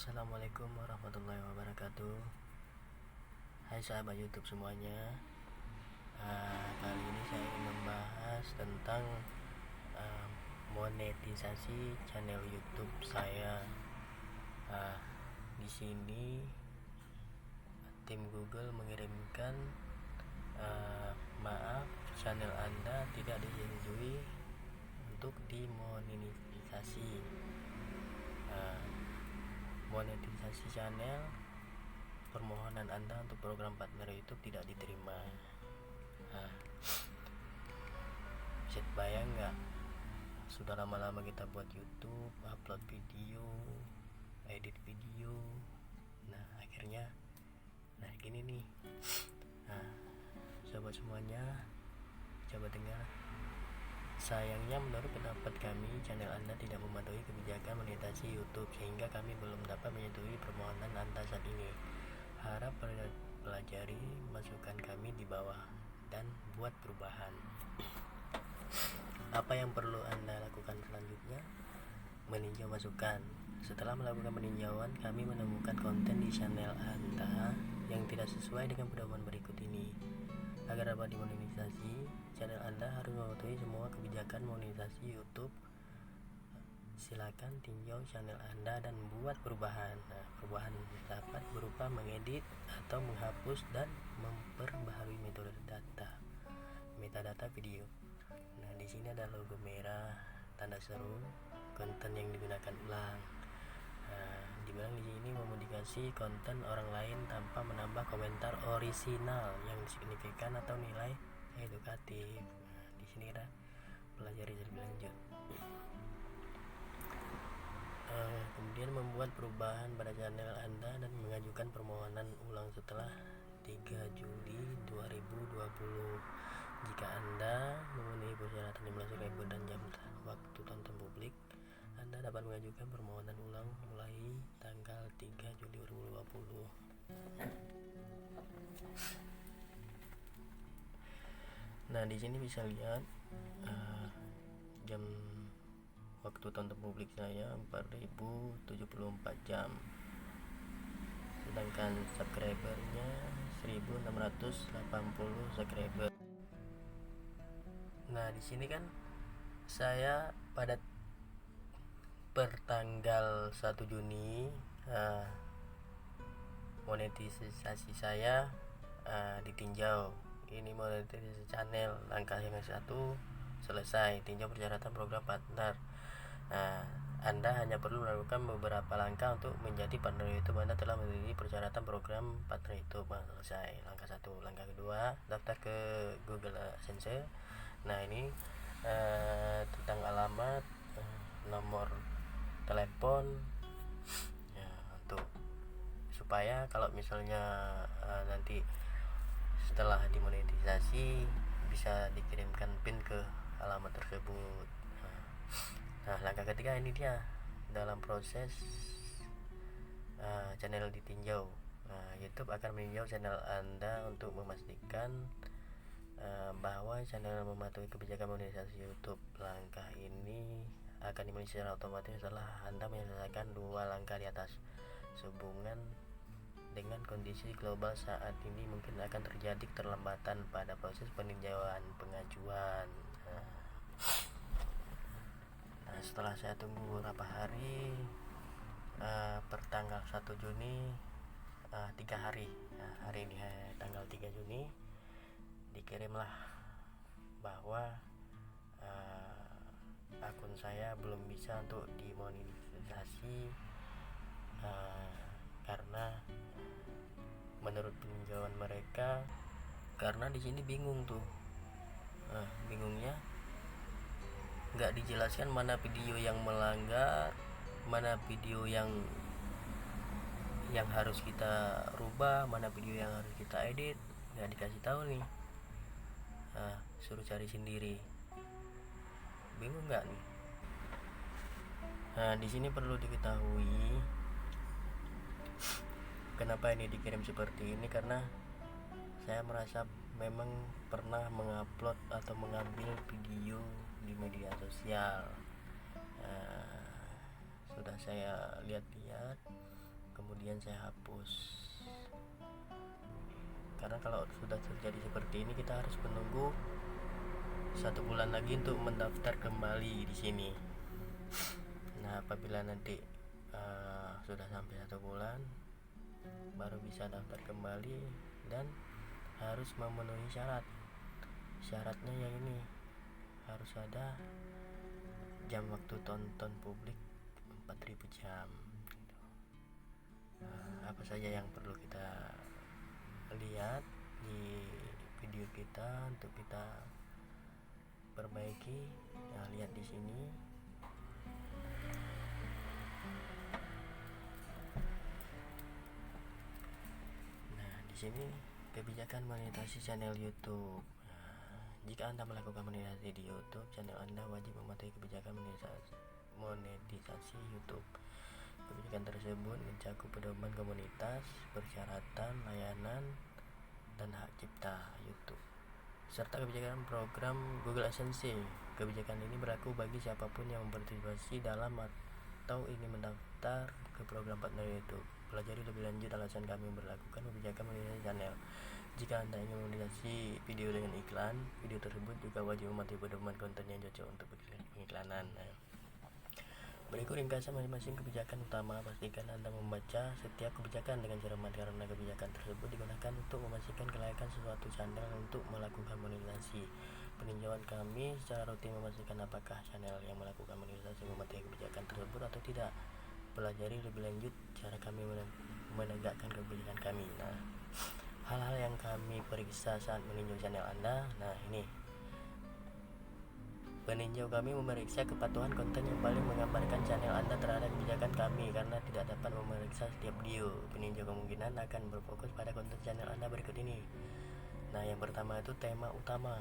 Assalamualaikum warahmatullahi wabarakatuh. Hai sahabat YouTube semuanya. Kali ini saya ingin membahas tentang monetisasi channel YouTube saya. Di sini tim Google mengirimkan maaf, channel Anda tidak disetujui untuk dimonetisasi. Monetisasi channel, permohonan Anda untuk program partner YouTube tidak diterima. Bisa bayang nggak? Sudah lama-lama kita buat YouTube, upload video, edit video. Akhirnya gini nih. Sobat semuanya, coba dengar. Sayangnya menurut pendapat kami, channel Anda tidak mematuhi kebijakan monetisasi YouTube sehingga kami belum dapat menyetujui permohonan Anda saat ini. Harap pelajari masukan kami di bawah dan buat perubahan. Apa yang perlu Anda lakukan selanjutnya? Meninjau masukan. Setelah melakukan peninjauan, kami menemukan konten di channel Anda yang tidak sesuai dengan pedoman berikut ini. Agar dapat dimonetisasi, channel Anda harus mematuhi semua kebijakan monetisasi YouTube. Silakan tinjau channel Anda dan buat perubahan. Perubahan dapat berupa mengedit atau menghapus dan memperbaharui metadata video. Di sini ada logo merah, tanda seru, konten yang digunakan ulang. Dibilang di sini memodifikasi konten orang lain tanpa menambah komentar orisinal yang signifikan atau nilai edukatif. Di sini kita pelajari lebih lanjut. Kemudian membuat perubahan pada channel Anda dan mengajukan permohonan ulang setelah 3 Juli 2020. Jika Anda memenuhi persyaratan 15.000 dan jam waktu tonton publik, Anda dapat mengajukan permohonan ulang mulai tanggal 3 Juli 2020. Di sini bisa lihat jam waktu tonton publik saya 4074 jam. Sedangkan subscribernya 1680 subscriber. Di sini kan saya pada pertanggal 1 Juni monetisasi saya ditinjau. Ini monetisasi channel, langkah yang satu selesai, tinjau persyaratan program partner. Anda hanya perlu melakukan beberapa langkah untuk menjadi partner YouTube. Anda telah memenuhi persyaratan program partner YouTube. Selesai, langkah satu. Langkah kedua, daftar ke Google AdSense. Ini tentang alamat, nomor telepon, untuk supaya kalau misalnya nanti setelah dimonetisasi bisa dikirimkan PIN ke alamat tersebut. Langkah ketiga ini dia dalam proses channel ditinjau. YouTube akan meninjau channel Anda untuk memastikan bahwa channel mematuhi kebijakan monetisasi YouTube. Langkah ini akan dimulai secara otomatis setelah Anda menyelesaikan 2 langkah di atas. Sehubungan dengan kondisi global saat ini, mungkin akan terjadi keterlambatan pada proses peninjauan pengajuan. Setelah saya tunggu beberapa hari, pertanggal 1 Juni, 3 hari. Hari ini tanggal 3 Juni dikirimlah bahwa akun saya belum bisa untuk dimonetisasi karena menurut peninjauan mereka, karena di sini bingung tuh. Bingungnya nggak dijelaskan mana video yang melanggar, mana video yang harus kita rubah, mana video yang harus kita edit. Nggak dikasih tahu nih. Suruh cari sendiri. Bingung nggak nih? Di sini perlu diketahui kenapa ini dikirim seperti ini, karena saya merasa memang pernah mengupload atau mengambil video di media sosial. Sudah saya lihat-lihat kemudian saya hapus. Karena kalau sudah terjadi seperti ini, kita harus menunggu 1 bulan lagi untuk mendaftar kembali di sini. Nah, apabila nanti sudah sampai 1 bulan, baru bisa daftar kembali dan harus memenuhi syarat. Syaratnya yang ini, harus ada jam waktu tonton publik 4000 jam. Apa saja yang perlu kita lihat di video kita untuk kita perbaiki? Nah, lihat di sini. Nah, di sini kebijakan monetisasi channel YouTube. Jika Anda melakukan monetisasi di YouTube channel Anda, wajib mematuhi kebijakan monetisasi YouTube. Kebijakan tersebut mencakup pedoman komunitas, persyaratan, layanan, dan hak cipta YouTube, serta kebijakan program Google AdSense. Kebijakan ini berlaku bagi siapapun yang berpartisipasi dalam atau ingin mendaftar ke program partner YouTube. Pelajari lebih lanjut alasan kami memperlakukan kebijakan monetisasi channel. Jika Anda ingin memonetisasi video dengan iklan, video tersebut juga wajib mematuhi pedoman konten yang cocok untuk pengiklanan. Berikut ringkasan masing-masing kebijakan utama. Pastikan Anda membaca setiap kebijakan dengan cermat karena kebijakan tersebut digunakan untuk memastikan kelayakan suatu channel untuk melakukan monetisasi. Peninjauan kami secara rutin memastikan apakah channel yang melakukan monetisasi mematuhi kebijakan tersebut atau tidak. Pelajari lebih lanjut cara kami menegakkan kebijakan kami. Nah, hal-hal yang kami periksa saat meninjau channel Anda. Nah, ini peninjau kami memeriksa kepatuhan konten yang paling menggambarkan channel Anda terhadap kebijakan kami. Karena tidak dapat memeriksa setiap video, peninjau kemungkinan akan berfokus pada konten channel Anda berikut ini. Nah, yang pertama itu tema utama.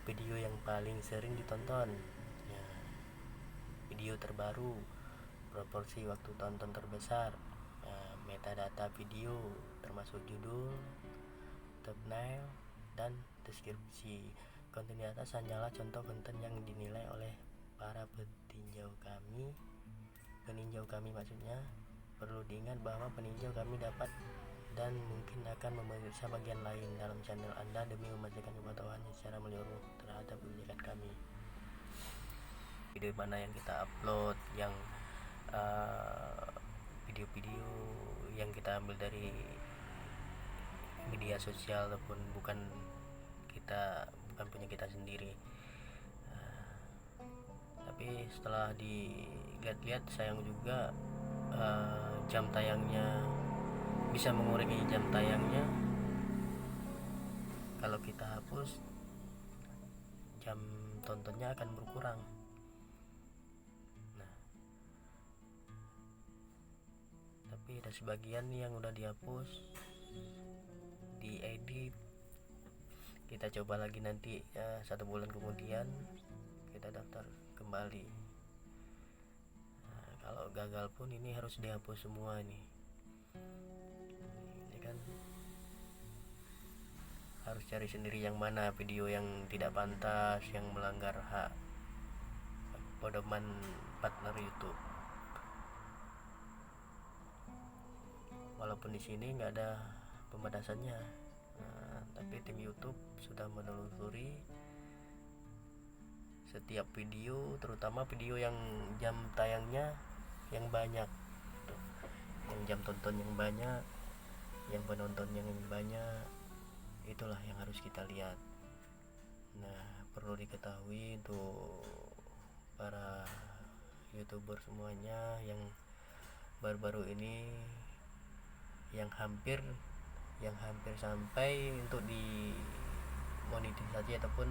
Video yang paling sering ditonton, video terbaru, proporsi waktu tonton terbesar, metadata video termasuk judul, thumbnail, dan deskripsi. Konten di atas hanyalah contoh konten yang dinilai oleh para peninjau kami maksudnya. Perlu diingat bahwa peninjau kami dapat dan mungkin akan memeriksa bagian lain dalam channel Anda demi memastikan kepatuhannya secara menyeluruh terhadap kebijakan kami. Video mana yang kita upload, yang video-video yang kita ambil dari media sosial ataupun bukan punya kita sendiri. Tapi setelah dilihat-lihat, sayang juga jam tayangnya, bisa mengurangi jam tayangnya. Kalau kita hapus, jam tontonnya akan berkurang. Nah, tapi ada sebagian yang udah dihapus, diedit. Kita coba lagi nanti 1 bulan kemudian kita daftar kembali. Nah, kalau gagal pun ini harus dihapus semua ini kan. Harus cari sendiri yang mana video yang tidak pantas, yang melanggar hak pedoman partner YouTube. Walaupun di sini nggak ada pembatasannya. Tapi tim YouTube sudah menelusuri setiap video, terutama video yang jam tayangnya yang banyak, yang jam tonton yang banyak, yang penonton yang banyak, itulah yang harus kita lihat. Nah, perlu diketahui untuk para YouTuber semuanya yang baru-baru ini yang hampir sampai untuk di monetisasi ataupun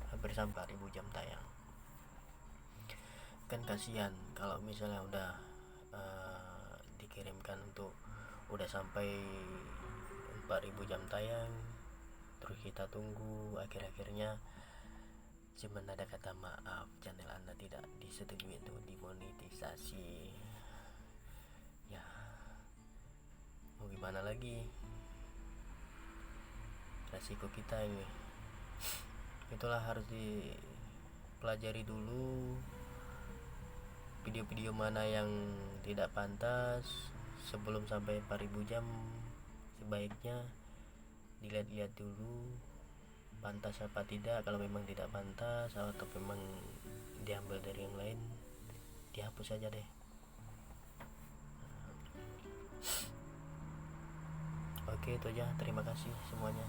hampir sampai 4000 jam tayang. Kan kasihan kalau misalnya udah dikirimkan untuk udah sampai 4000 jam tayang, terus kita tunggu, akhir-akhirnya cuman ada kata maaf, channel Anda tidak disetujui untuk dimonetisasi. Ya, mau gimana lagi, resiko kita ini. Itulah harus dipelajari dulu video-video mana yang tidak pantas sebelum sampai 4000 jam sebaiknya dilihat-lihat dulu pantas apa tidak. Kalau memang tidak pantas atau memang diambil dari yang lain, dihapus saja deh. Oke, itu aja. Terima kasih semuanya.